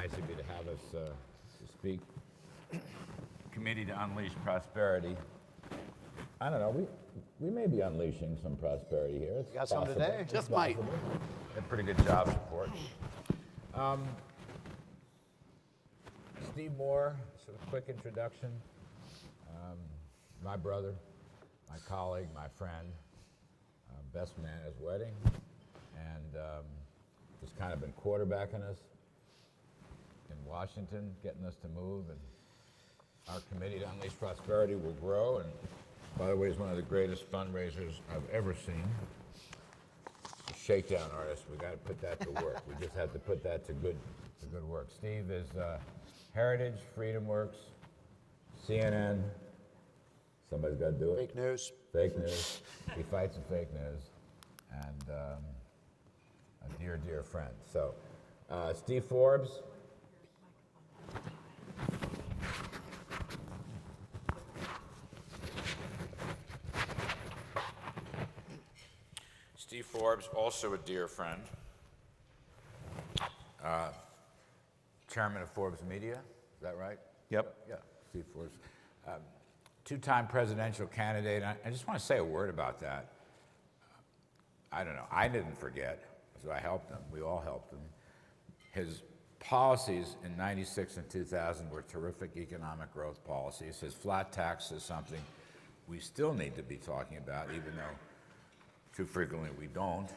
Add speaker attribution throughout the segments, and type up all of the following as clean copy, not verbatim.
Speaker 1: nice of you to have us to speak. Committee to Unleash Prosperity. I don't know, we may be unleashing some prosperity here. It's
Speaker 2: got some today?
Speaker 1: It's
Speaker 2: Just might.
Speaker 1: possible. A pretty good job report. Steve Moore, sort of quick introduction. My brother, my colleague, my friend, best man at his wedding, and just kind of been quarterbacking us in Washington, getting us to move, and our committee to Unleash Prosperity will grow, and by the way, he's one of the greatest fundraisers I've ever seen. A shakedown artist, we got to put that to work. We just have to put that to good work. Steve is Heritage, Freedom Works, CNN. Somebody's got to do it.
Speaker 2: Fake news.
Speaker 1: Fake news. He fights the fake news, and a dear, dear friend. So, Steve Forbes. Steve Forbes, also a dear friend. Chairman of Forbes Media, is that right?
Speaker 3: Yep.
Speaker 1: Yeah, Steve Forbes. Two-time presidential candidate. I just want to say a word about that. I don't know, I didn't forget, so I helped him. We all helped him. His policies in 96 and 2000 were terrific economic growth policies. His flat tax is something we still need to be talking about, even though too frequently we don't.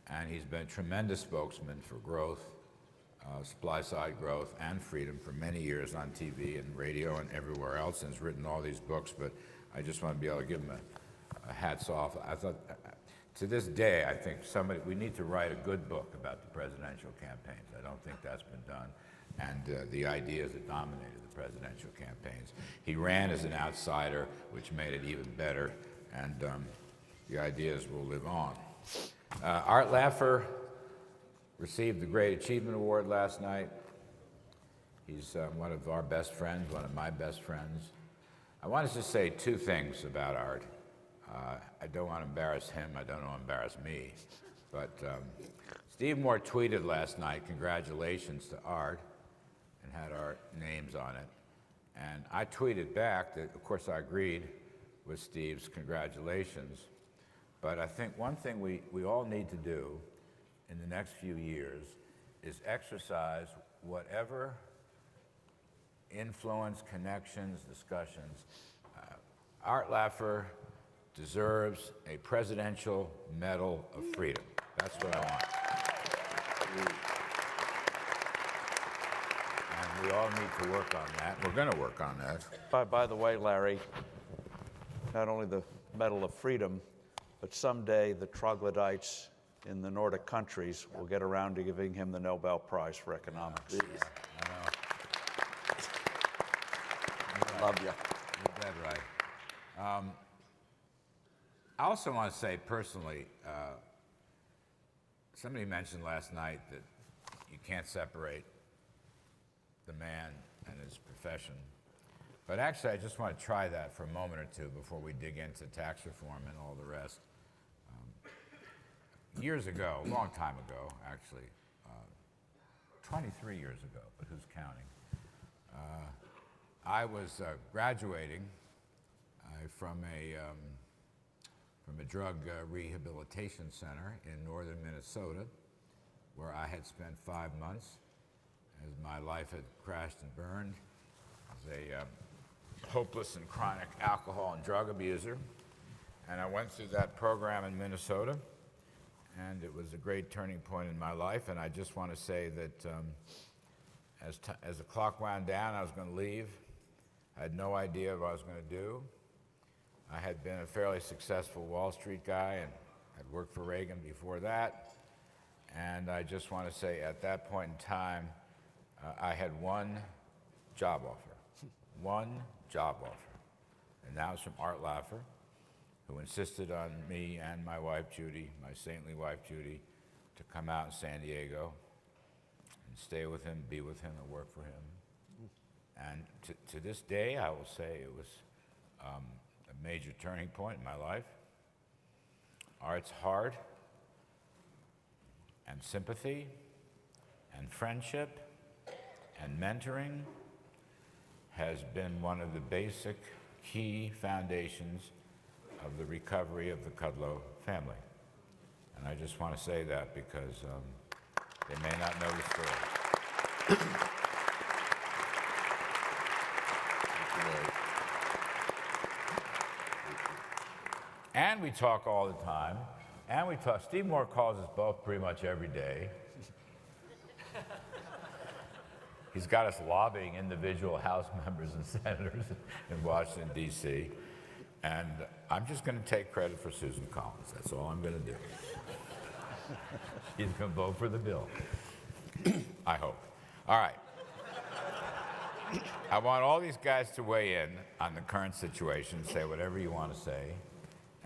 Speaker 1: And he's been a tremendous spokesman for growth, supply-side growth and freedom for many years on TV and radio and everywhere else, and has written all these books, but I just want to be able to give him a hats off. I thought, to this day, I think we need to write a good book about the presidential campaigns. I don't think that's been done, and the ideas that dominated the presidential campaigns. He ran as an outsider, which made it even better, and the ideas will live on. Art Laffer received the Great Achievement Award last night. He's one of our best friends, one of my best friends. I want to just say two things about Art. I don't want to embarrass him, I don't want to embarrass me, but Steve Moore tweeted last night, congratulations to Art, and had our names on it. And I tweeted back that, of course, I agreed with Steve's congratulations, but I think one thing we all need to do in the next few years is exercise whatever influence, connections, discussions. Art Laffer deserves a Presidential Medal of Freedom. That's what I want. And we all need to work on that. We're going to work on that.
Speaker 3: By the way, Larry, not only the Medal of Freedom, but someday the troglodytes in the Nordic countries will get around to giving him the Nobel Prize for Economics.
Speaker 1: Yeah, I know.
Speaker 2: Love you.
Speaker 1: You're dead right. I also want to say personally, somebody mentioned last night that you can't separate the man and his profession. But actually, I just want to try that for a moment or two before we dig into tax reform and all the rest. Years ago, a long time ago, actually, 23 years ago, but who's counting? I was graduating from a drug rehabilitation center in northern Minnesota, where I had spent 5 months as my life had crashed and burned as a hopeless and chronic alcohol and drug abuser. And I went through that program in Minnesota, and it was a great turning point in my life. And I just want to say that as the clock wound down, I was going to leave. I had no idea what I was going to do. I had been a fairly successful Wall Street guy and had worked for Reagan before that. And I just want to say at that point in time, I had one job offer. One job offer. And that was from Art Laffer, who insisted on me and my wife, Judy, my saintly wife, Judy, to come out in San Diego and stay with him, be with him, and work for him. And to this day, I will say it was a major turning point in my life. Art's heart and sympathy and friendship and mentoring has been one of the basic key foundations of the recovery of the Kudlow family. And I just want to say that because they may not know the story. And we talk all the time, and we talk. Steve Moore calls us both pretty much every day. He's got us lobbying individual House members and senators in Washington, D.C. And I'm just going to take credit for Susan Collins. That's all I'm going to do. He's going to vote for the bill. I hope. All right. I want all these guys to weigh in on the current situation, say whatever you want to say.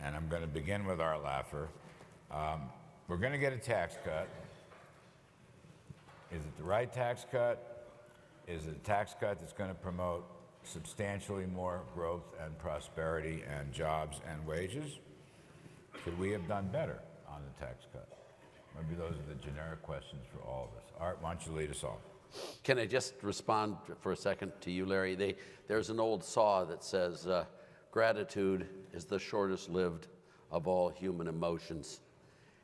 Speaker 1: And I'm going to begin with our laugher. We're going to get a tax cut. Is it the right tax cut? Is it a tax cut that's going to promote substantially more growth and prosperity and jobs and wages? Could we have done better on the tax cut? Maybe those are the generic questions for all of us. Art, why don't you lead us off?
Speaker 2: Can I just respond for a second to you, Larry? There's an old saw that says, gratitude is the shortest lived of all human emotions.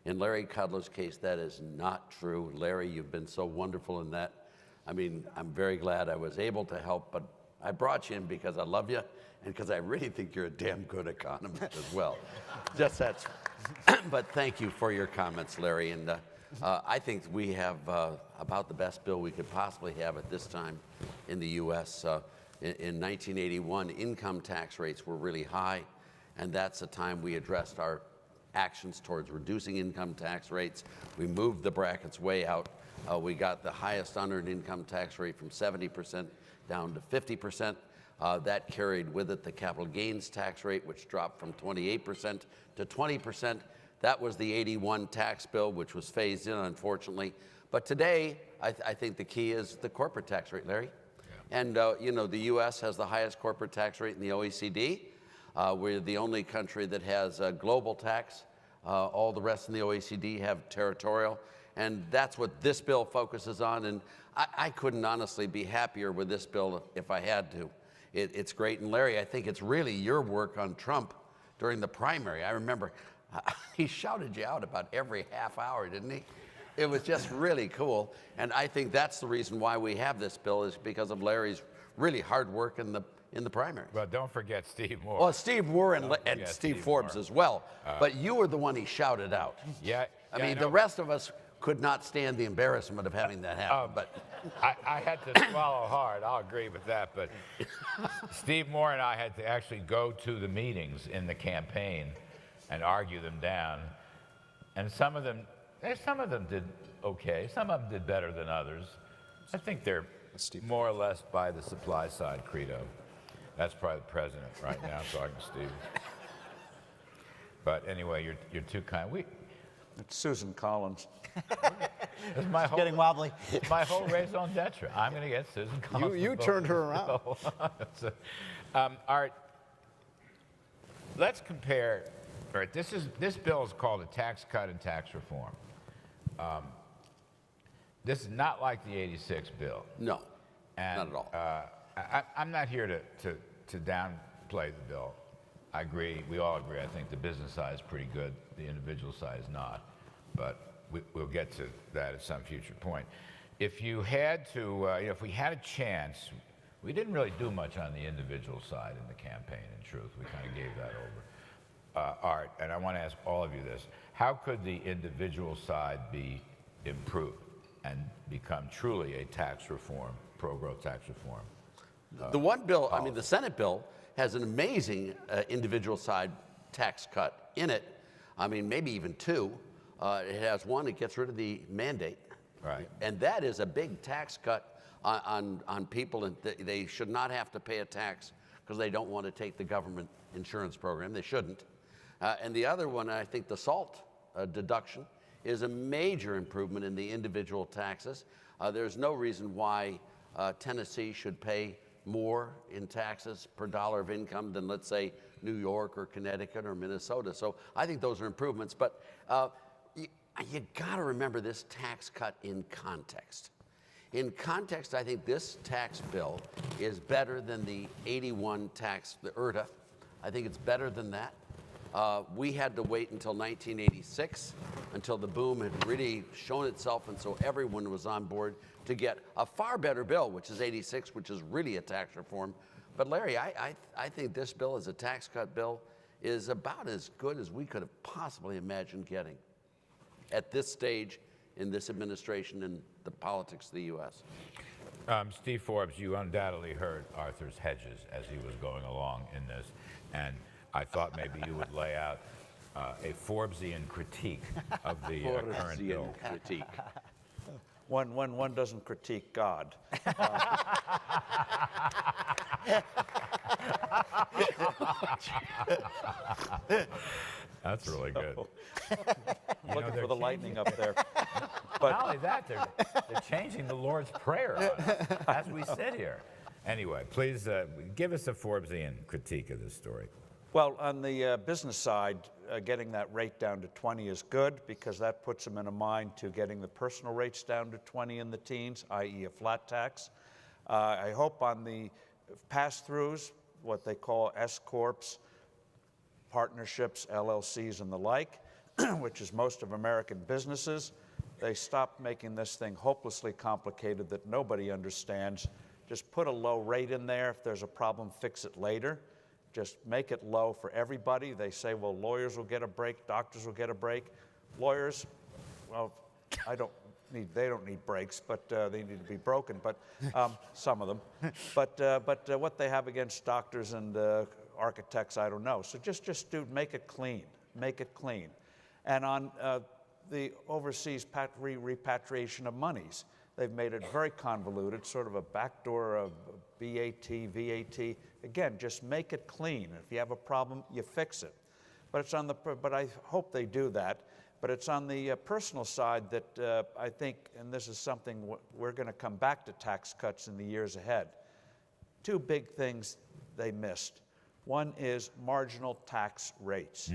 Speaker 2: In Larry Kudlow's case, that is not true. Larry, you've been so wonderful in that. I mean, I'm very glad I was able to help, but I brought you in because I love you and because I really think you're a damn good economist as well. Just that's, but thank you for your comments, Larry. And I think we have about the best bill we could possibly have at this time in the U.S. In 1981, income tax rates were really high, and that's the time we addressed our actions towards reducing income tax rates. We moved the brackets way out. We got the highest unearned income tax rate from 70% down to 50%. That carried with it the capital gains tax rate, which dropped from 28% to 20%. That was the 81 tax bill, which was phased in, unfortunately. But today, I think the key is the corporate tax rate, Larry. Yeah. And, you know, the U.S. has the highest corporate tax rate in the OECD. We're the only country that has a global tax. All the rest in the OECD have territorial. And that's what this bill focuses on. And I couldn't honestly be happier with this bill if I had to. It's great. And Larry, I think it's really your work on Trump during the primary. I remember he shouted you out about every half hour, didn't he? It was just really cool. And I think that's the reason why we have this bill, is because of Larry's really hard work in the primary.
Speaker 1: Well, don't forget Steve Moore.
Speaker 2: Well, Steve Moore and Steve Forbes Moore as well. But you were the one he shouted out.
Speaker 1: Yeah.
Speaker 2: I mean, the rest of us could not stand the embarrassment of having that happen. But
Speaker 1: I had to swallow hard. I'll agree with that. But Steve Moore and I had to actually go to the meetings in the campaign and argue them down. And some of them did okay. Some of them did better than others. I think they're more or less by the supply side credo. That's probably the president right now talking to Steve. But anyway, you're too kind.
Speaker 3: It's Susan Collins.
Speaker 1: It's my whole,
Speaker 4: getting wobbly.
Speaker 1: My whole raison d'etre. I'm going to get Susan Collins.
Speaker 4: You turned her around.
Speaker 1: So, Art, let's compare. All right, this bill is called a tax cut and tax reform. This is not like the '86 bill.
Speaker 2: no,
Speaker 1: And,
Speaker 2: not at all.
Speaker 1: I'm not here to downplay the bill. I agree. We all agree. I think the business side is pretty good. The individual side is not. But we'll get to that at some future point. If you had to, if we had a chance, we didn't really do much on the individual side in the campaign, in truth. We kind of gave that over. Art, and I want to ask all of you this. How could the individual side be improved and become truly a tax reform, pro-growth tax reform?
Speaker 2: The one bill, I mean, the Senate bill has an amazing individual side tax cut in it. I mean, maybe even two. It has one, it gets rid of the mandate.
Speaker 1: Right.
Speaker 2: And that is a big tax cut on people, and they should not have to pay a tax because they don't want to take the government insurance program. They shouldn't. And the other one, I think the SALT deduction is a major improvement in the individual taxes. There's no reason why Tennessee should pay more in taxes per dollar of income than, let's say, New York or Connecticut or Minnesota. So I think those are improvements. But you got to remember this tax cut in context. In context, I think this tax bill is better than the 81 tax, the IRTA. I think it's better than that. We had to wait until 1986, until the boom had really shown itself, and so everyone was on board to get a far better bill, which is 86, which is really a tax reform. But Larry, I think this bill as a tax cut bill is about as good as we could have possibly imagined getting at this stage in this administration and the politics of the U.S.
Speaker 1: Steve Forbes, you undoubtedly heard Arthur's hedges as he was going along in this, and I thought maybe you would lay out a Forbesian critique of the current bill.
Speaker 2: Critique.
Speaker 3: One doesn't critique God.
Speaker 1: That's really good.
Speaker 3: Looking for the lightning up there.
Speaker 1: Not only that, they're changing the Lord's Prayer on us as we sit here. Anyway, please give us a Forbesian critique of this story.
Speaker 3: Well, on the business side, getting that rate down to 20 is good because that puts them in a mind to getting the personal rates down to 20 in the teens, i.e. a flat tax. I hope on the pass-throughs, what they call S-corps, partnerships, LLCs, and the like, which is most of American businesses, they stop making this thing hopelessly complicated that nobody understands. Just put a low rate in there. If there's a problem, fix it later. Just make it low for everybody. They say, well, lawyers will get a break, doctors will get a break. Lawyers, well, they don't need breaks, but they need to be broken, but some of them. But what they have against doctors and architects, I don't know. So just make it clean, make it clean. And on the overseas repatriation of monies, they've made it very convoluted, sort of a backdoor of BAT, VAT. Again, just make it clean. If you have a problem, you fix it. But it's on the. But I hope they do that. But it's on the personal side that I think, and this is something we're going to come back to tax cuts in the years ahead. Two big things they missed. One is marginal tax rates.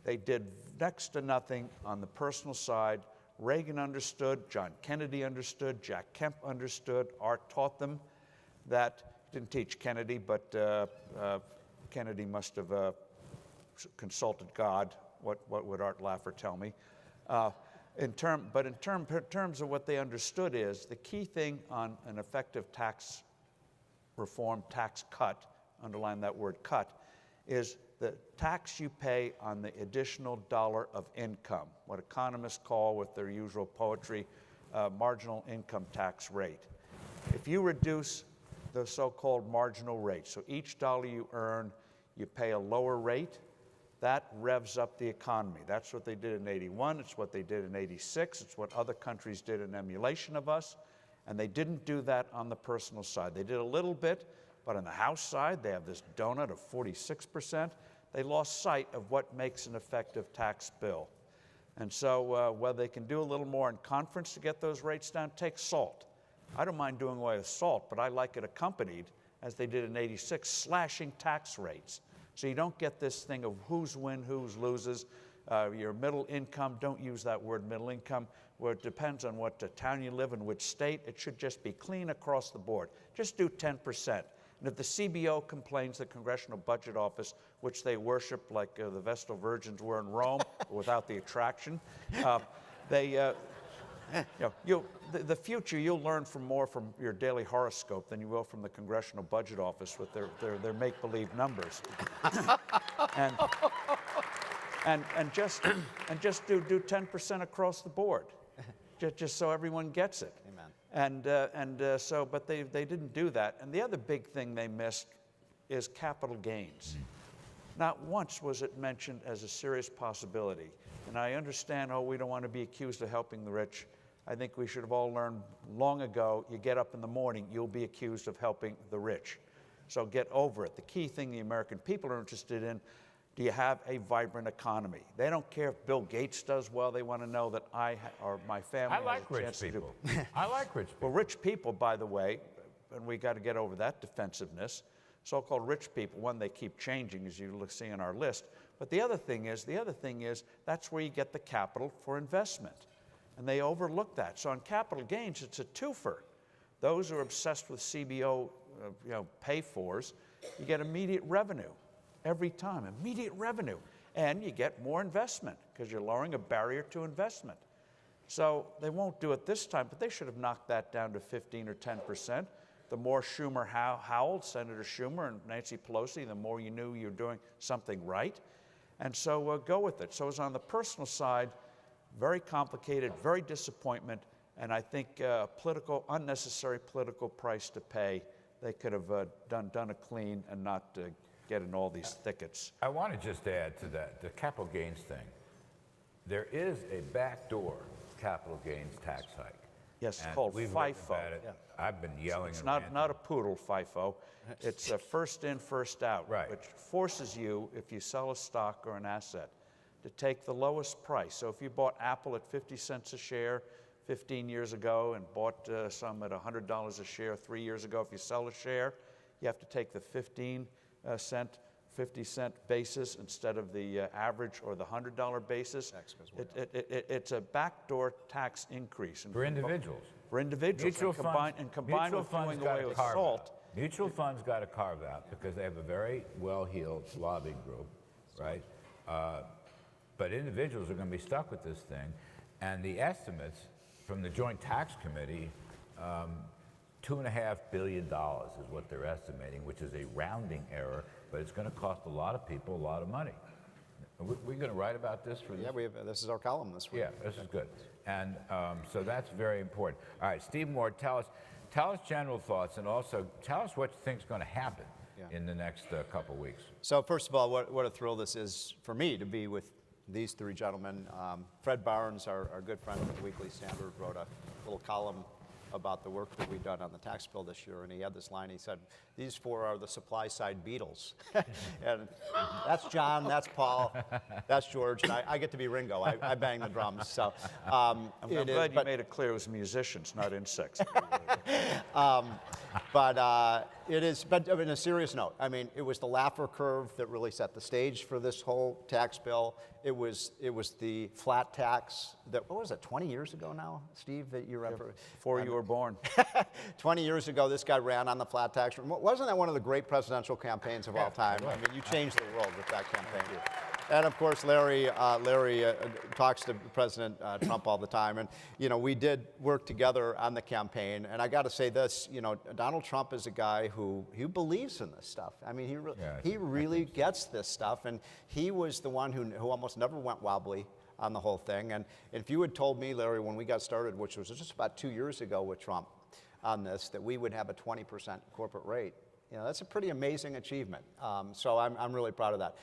Speaker 3: They did next to nothing on the personal side. Reagan understood, John Kennedy understood, Jack Kemp understood, Art taught them that. Didn't teach Kennedy, but Kennedy must have consulted God. What would Art Laffer tell me? In terms of what they understood is the key thing on an effective tax reform, tax cut, underline that word cut, is the tax you pay on the additional dollar of income, what economists call with their usual poetry, marginal income tax rate. If you reduce the so-called marginal rate, so each dollar you earn, you pay a lower rate, that revs up the economy. That's what they did in 81, it's what they did in 86, it's what other countries did in emulation of us, and they didn't do that on the personal side. They did a little bit, but on the House side, they have this donut of 46%. They lost sight of what makes an effective tax bill. And so whether they can do a little more in conference to get those rates down, take SALT. I don't mind doing away with SALT, but I like it accompanied, as they did in 86, slashing tax rates. So you don't get this thing of who's win, who's loses. Your middle income, don't use that word middle income, where it depends on what town you live in, which state. It should just be clean across the board. Just do 10%. And if the CBO complains, the Congressional Budget Office, which they worship like the Vestal Virgins were in Rome, without the attraction, the future you'll learn more from your daily horoscope than you will from the Congressional Budget Office with their make-believe numbers. and just do 10% across the board, just so everyone gets it.
Speaker 4: Amen.
Speaker 3: But they didn't do that. And the other big thing they missed is capital gains. Not once was it mentioned as a serious possibility. And I understand, we don't want to be accused of helping the rich. I think we should have all learned long ago, you get up in the morning, you'll be accused of helping the rich. So get over it. The key thing the American people are interested in, do you have a vibrant economy? They don't care if Bill Gates does well. They want to know that I or my family has a chance to do.
Speaker 1: I like rich people.
Speaker 3: Well, rich people, by the way, and we got to get over that defensiveness, so-called rich people, one, they keep changing, as you see on our list. But the other thing is, that's where you get the capital for investment. And they overlook that. So on capital gains, it's a twofer. Those who are obsessed with CBO, pay-fors, you get immediate revenue every time, immediate revenue. And you get more investment because you're lowering a barrier to investment. So they won't do it this time, but they should have knocked that down to 15 or 10%. The more Schumer howled, Senator Schumer and Nancy Pelosi, the more you knew you were doing something right. And so go with it. So it's on the personal side, very complicated, very disappointment, and I think unnecessary political price to pay. They could have done a clean and not get in all these thickets.
Speaker 1: I want to just add to that, the capital gains thing. There is a backdoor capital gains tax hike.
Speaker 3: Yes, it's
Speaker 1: And
Speaker 3: called
Speaker 1: we've written
Speaker 3: FIFO.
Speaker 1: about it. I've been yelling
Speaker 3: It's
Speaker 1: and
Speaker 3: not
Speaker 1: ranting.
Speaker 3: a poodle, FIFO. It's a first in, first out,
Speaker 1: Right.
Speaker 3: which forces you, if you sell a stock or an asset, to take the lowest price. So if you bought Apple at 50 cents a share 15 years ago and bought some at $100 a share 3 years ago, if you sell a share, you have to take the 50 cent basis instead of the average or the $100 basis. It's a backdoor tax increase.
Speaker 1: For individuals.
Speaker 3: For individuals. And combined with doing away with SALT.
Speaker 1: Mutual funds got a carve out because they have a very well-heeled lobbying group, right? But individuals are going to be stuck with this thing. And the estimates from the Joint Tax Committee, $2.5 billion is what they're estimating, which is a rounding error, but it's going to cost a lot of people a lot of money. We're going to write about this for this?
Speaker 4: Yeah, this is our column this week.
Speaker 1: Yeah, this is good. And so that's very important. All right, Steve Moore, tell us general thoughts, and also tell us what you think is going to happen in the next couple weeks.
Speaker 4: So first of all, what a thrill this is for me to be with these three gentlemen. Fred Barnes, our good friend at the Weekly Standard, wrote a little column about the work that we've done on the tax bill this year, and he had this line. He said, "These four are the supply side Beatles," and that's John, that's Paul, that's George, and I get to be Ringo. I bang the drums. So
Speaker 3: I'm glad you made it clear it was musicians, not insects.
Speaker 4: But it is. But on a serious note, I mean, it was the Laffer curve that really set the stage for this whole tax bill. It was the flat tax that, what was it, 20 years ago now, Steve, that you remember?
Speaker 3: Before you were born.
Speaker 4: 20 years ago, this guy ran on the flat tax. Wasn't that one of the great presidential campaigns of all time? I mean, you changed the world with that campaign. And of course, Larry talks to President Trump all the time, and we did work together on the campaign. And I got to say this, Donald Trump is a guy who believes in this stuff. I mean, he really gets this stuff, and he was the one who almost never went wobbly on the whole thing. And if you had told me, Larry, when we got started, which was just about 2 years ago with Trump on this, that we would have a 20% corporate rate, that's a pretty amazing achievement. So I'm really proud of that.